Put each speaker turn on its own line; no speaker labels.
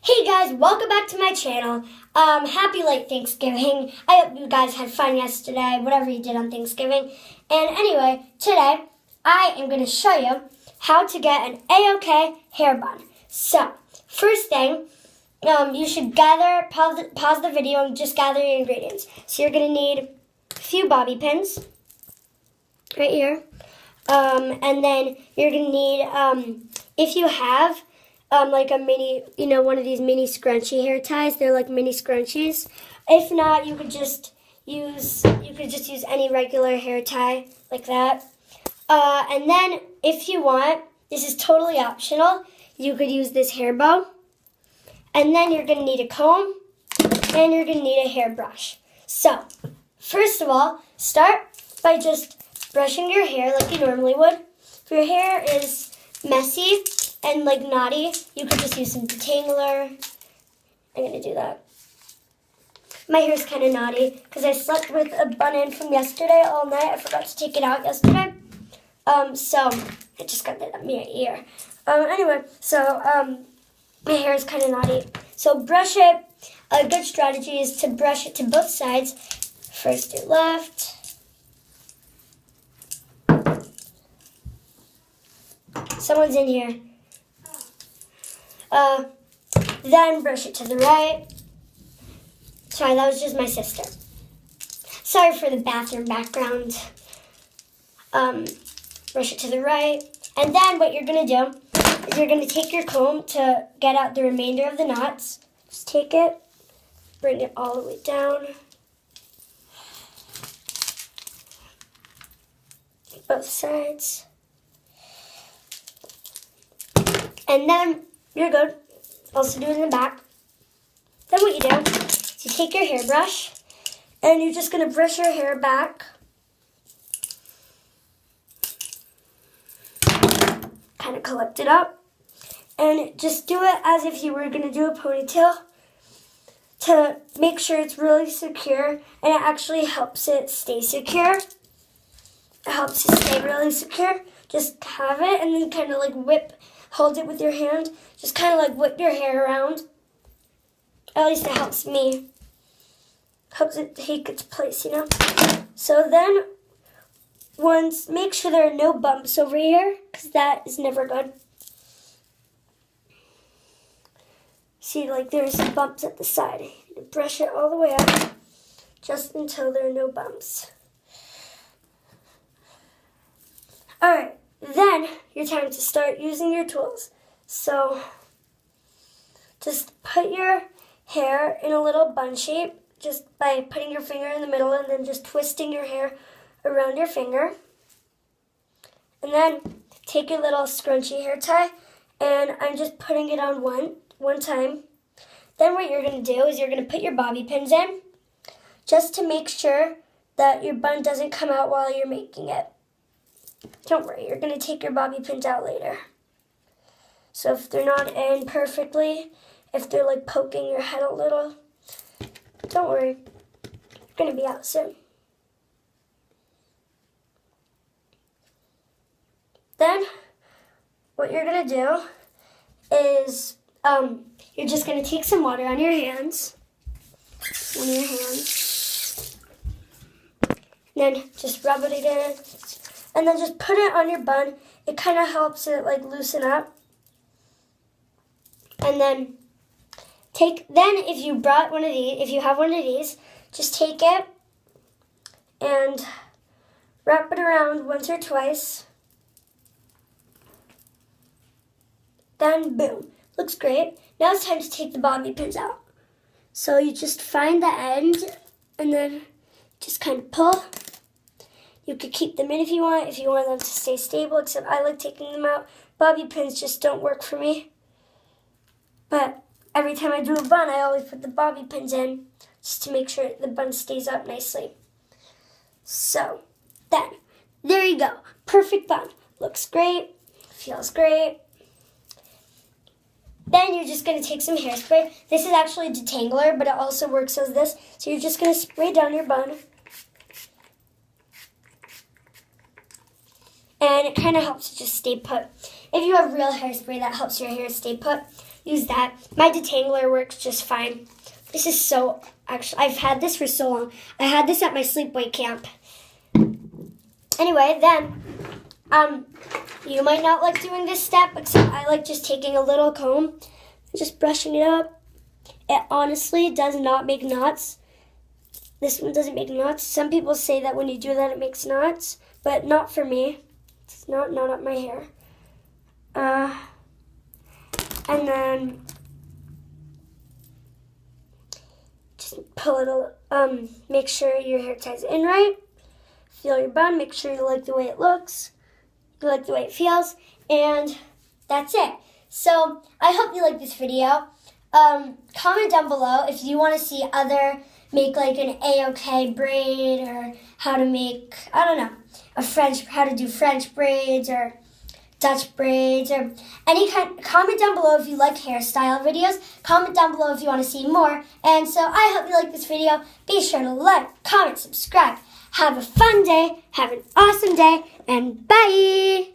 Hey guys, welcome back to my channel. Happy late Thanksgiving. I hope you guys had fun yesterday, whatever you did on Thanksgiving. And anyway, today I am going to show you how to get an A-OK hair bun. So, first thing, you should pause the video and just gather your ingredients. So you're going to need a few bobby pins right here. And then you're going to need, if you have like a mini, one of these mini scrunchie hair ties. They're like mini scrunchies. If not, you could just use any regular hair tie like that. And then if you want, this is totally optional, you could use this hair bow. And then you're going to need a comb and you're going to need a hairbrush. So, first of all, start by just brushing your hair like you normally would. If your hair is messy and like knotty, you could just use some detangler. I'm going to do that. My hair's kind of knotty because I slept with a bun-in from yesterday all night. I forgot to take it out yesterday. So I just got that in my ear. Anyway, so my hair is kind of knotty. So brush it. A good strategy is to brush it to both sides. First your left. Someone's in here. Then brush it to the right. Sorry, that was just my sister. Sorry for the bathroom background. Brush it to the right. And then what you're going to do is you're going to take your comb to get out the remainder of the knots. Just take it, bring it all the way down. Both sides. And then you're good. Also do it in the back. Then what you do is you take your hairbrush and you're just going to brush your hair back. Kind of collect it up. And just do it as if you were going to do a ponytail to make sure it's really secure. And it actually helps it stay secure. It helps it stay really secure. Just have it and then kind of like hold it with your hand. Just kind of like whip your hair around. At least it helps me. Helps it take its place, So then, make sure there are no bumps over here, because that is never good. See, like there's some bumps at the side. You brush it all the way up, just until there are no bumps. Alright. Then, your time to start using your tools. So, just put your hair in a little bun shape, just by putting your finger in the middle and then just twisting your hair around your finger. And then, take your little scrunchy hair tie, and I'm just putting it on one time. Then what you're going to do is you're going to put your bobby pins in, just to make sure that your bun doesn't come out while you're making it. Don't worry, you're going to take your bobby pins out later. So if they're not in perfectly, if they're like poking your head a little, don't worry, you're going to be out soon. Then, what you're going to do is, you're just going to take some water on your hands. Then just rub it in. And then just put it on your bun. It kind of helps it like loosen up. And then if you have one of these, just take it and wrap it around once or twice. Then boom, looks great. Now it's time to take the bobby pins out. So you just find the end and then just kind of pull. You could keep them in if you want them to stay stable, except I like taking them out. Bobby pins just don't work for me. But every time I do a bun, I always put the bobby pins in, just to make sure the bun stays up nicely. So, then, there you go. Perfect bun. Looks great, feels great. Then you're just going to take some hairspray. This is actually a detangler, but it also works as this. So you're just going to spray down your bun. And it kind of helps to just stay put. If you have real hairspray that helps your hair stay put, use that. My detangler works just fine. This is so, actually, I've had this for so long. I had this at my sleepaway camp. Anyway, then, you might not like doing this step, except I like just taking a little comb and just brushing it up. It honestly does not make knots. This one doesn't make knots. Some people say that when you do that, it makes knots, but not for me. It's not knot up my hair. And then just pull it, make sure your hair ties in right. Feel your bun, make sure you like the way it looks, you like the way it feels, and that's it. So I hope you like this video. Comment down below if you want to see make like an A-OK braid, or how to make, I don't know, how to do French braids or Dutch braids, or any kind. Comment down below if you like hairstyle videos. Comment down below if you want to see more. And so I hope you like this video. Be sure to like, comment, subscribe. Have a fun day, have an awesome day, and bye!